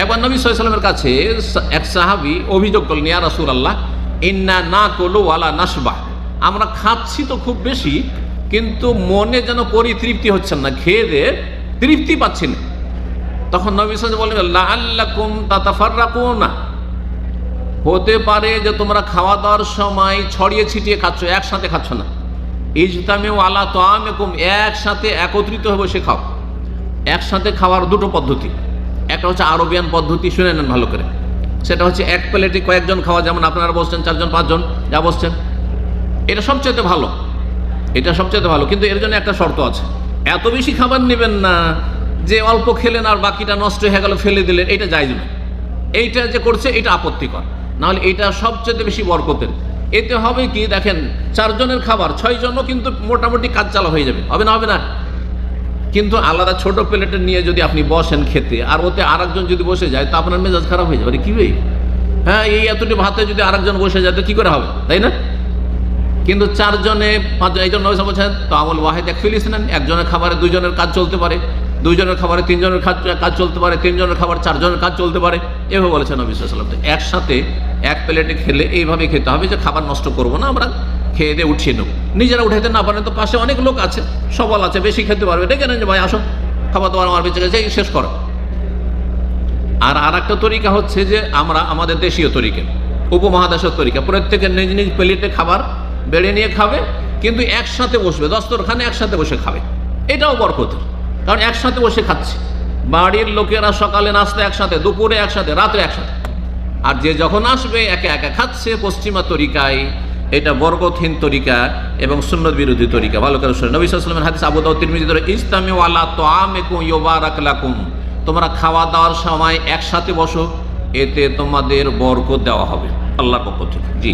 একবার নবী সাল্লাল্লাহু আলাইহি ওয়াসাল্লামের কাছে এক সাহাবী অভিযোগ করলেন, ইয়া রাসূলুল্লাহ ইন্না নাকুলু ওয়ালা নাশবাহ, আমরা খাচ্ছি তো খুব বেশি, কিন্তু মনে যেন পরিতৃপ্তি হচ্ছে না, খেয়ে দিয়ে তৃপ্তি পাচ্ছি না। তখন নবী সাল্লাল্লাহু আলাইহি ওয়াসাল্লাম বললেন, লাআল্লাকুম তাতাফাররাকুনা, হতে পারে যে তোমরা খাওয়া দাওয়ার সময় ছড়িয়ে ছিটিয়ে খাচ্ছ, একসাথে খাচ্ছ না। ইজতামিউ আলা তাআমিকুম, একসাথে একত্রিত হয়ে বসে খাও। একসাথে খাওয়ার দুটো পদ্ধতি, একটা হচ্ছে আরবিয়ান পদ্ধতি, শুনে নেন ভালো করে। সেটা হচ্ছে এক প্লেটে কয়েকজন খাওয়া, যেমন আপনারা বসছেন 4 জন 5 জন যা বসছেন, এটা সবচেয়ে ভালো, এটা সবচেয়ে ভালো। কিন্তু এর জন্য একটা শর্ত আছে, এত বেশি খাবার নেবেন না যে অল্প খেলেন আর বাকিটা নষ্ট হয়ে গেল ফেলে দিলেন, এটা জায়েজ নয়। এইটা যে করছে এটা আপত্তিকর, নাহলে এটা সবচেয়ে বেশি বরকতের। এতে হবে কি দেখেন, 4 জনের খাবার 6 জনও কিন্তু মোটামুটি কাজ চালা হয়ে যাবে, হবে না? হবে না? কিন্তু আলাদা ছোট প্লেটে নিয়ে যদি আপনি বসেন খেতে, আর ওতে আরেকজন যদি বসে যায়, তো আপনার মেজাজ খারাপ হয়ে যাবে। কি ভাই, হ্যাঁ, এই এতটি ভাতে যদি আরেকজন বসে যায় তো কি করে হবে, তাই না? কিন্তু 4 জনে 5 জন, এই জন্য বলছেন তো আমল ওয়াহিদ একফিলিস নেন, একজনের খাবারে 2 জনের কাজ চলতে পারে, 2 জনের খাবারে 3 জনের কাজ চলতে পারে, 3 জনের খাবার 4 জনের কাজ চলতে পারে, এভাবে বলেছেন নবী সাল্লাল্লাহু আলাইহি ওয়াসাল্লাম। একসাথে এক প্লেটে খেলে এইভাবে খেতে হবে যে খাবার নষ্ট করবো না, আমরা খেয়ে দিয়ে উঠিয়ে নেব। নিজেরা উঠাইতে না পারেন তো পাশে অনেক লোক আছে, সবল আছে, বেশি খেতে পারবে, ডেকে নেন যে ভাই আসো, খাবার দাবার আমার বেঁচে গেছে, শেষ করো। আর একটা তরিকা হচ্ছে যে আমরা আমাদের দেশীয় তরিকা, উপমহাদেশের তরিকা, প্রত্যেকের নিজ নিজ প্লেটে খাবার বেড়ে নিয়ে খাবে, কিন্তু একসাথে বসবে, দস্তরখানে একসাথে বসে খাবে। এটাও বরকতের, কারণ একসাথে বসে খাচ্ছে। বাড়ির লোকেরা সকালে নাস্তা একসাথে, দুপুরে একসাথে, রাতে একসাথে, আর যে যখন আসবে একা একা খাচ্ছে। পশ্চিমা তরিকায় এটা বরকতহীন তরিকা এবং সুন্নত বিরোধী তরিকা। ভালো করে শুনুন, নবী সাল্লাল্লাহু আলাইহি ওয়াসাল্লামের হাদিস আবু দাউদ তিরমিজি ধরে, ইজতামিউ আলা তাআমিকুম ইউবারাক লাকুম, তোমরা খাওয়া দাওয়ার সময় একসাথে বসো, এতে তোমাদের বরকত দেওয়া হবে আল্লাহর পক্ষ থেকে। জি।